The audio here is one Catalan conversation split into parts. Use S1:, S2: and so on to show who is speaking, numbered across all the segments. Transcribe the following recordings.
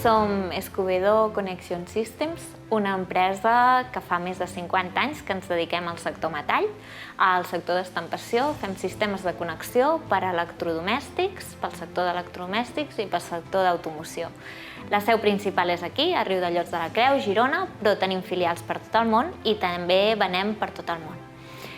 S1: som Escobedo Connection Systems, una empresa que fa més de 50 anys que ens dediquem al sector metall, al sector d'estampació, fem sistemes de connexió per a electrodomèstics, pel sector d'electrodomèstics i pel sector d'automoció. La seu principal és aquí, a Riudellots de la Creu, Girona, però tenim filials per tot el món i també venem per tot el món.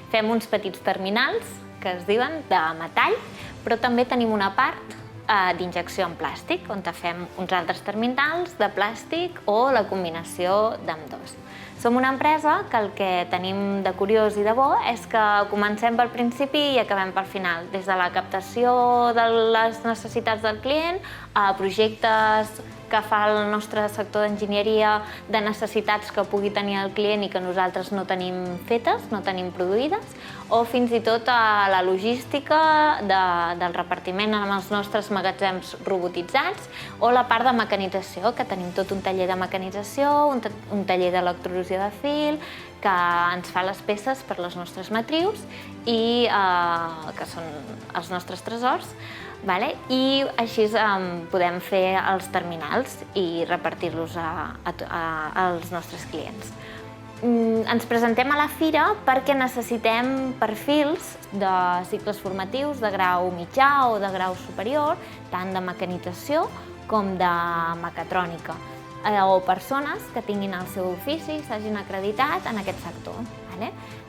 S1: Fem uns petits terminals, que es diuen de metall, però també tenim una part d'injecció en plàstic, on fem uns altres terminals de plàstic o la combinació d'ambdós. Som una empresa que el que tenim de curiós i de bo és que comencem pel principi i acabem pel final, des de la captació de les necessitats del client a projectes que fa el nostre sector d'enginyeria de necessitats que pugui tenir el client i que nosaltres no tenim fetes, no tenim produïdes, o fins i tot a la logística del repartiment en els nostres magatzems robotitzats o la part de mecanització, que tenim tot un taller de mecanització, un taller d'electroerosió de fil, que ens fa les peces per les nostres matrius i que són els nostres tresors, i així podem fer els terminals i repartir-los als nostres clients. Ens presentem a la fira perquè necessitem perfils de cicles formatius de grau mitjà o de grau superior, tant de mecanització com de mecatrònica, o persones que tinguin el seu ofici i s'hagin acreditat en aquest sector.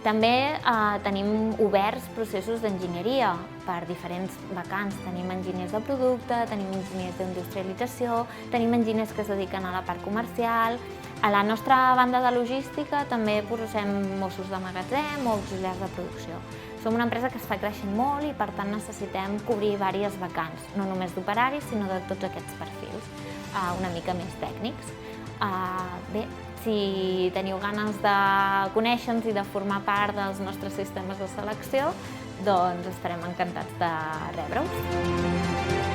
S1: També tenim oberts processos d'enginyeria per diferents vacants. Tenim enginyers de producte, tenim enginyers d'industrialització, tenim enginyers que es dediquen a la part comercial. A la nostra banda de logística també posem mossos de magatzem o auxiliars de producció. Som una empresa que està creixent molt i per tant necessitem cobrir diverses vacants, no només d'operaris sinó de tots aquests perfils, una mica més tècnics. Bé, si teniu ganes de conèixer-nos i de formar part dels nostres sistemes de selecció, doncs estarem encantats de rebre-us.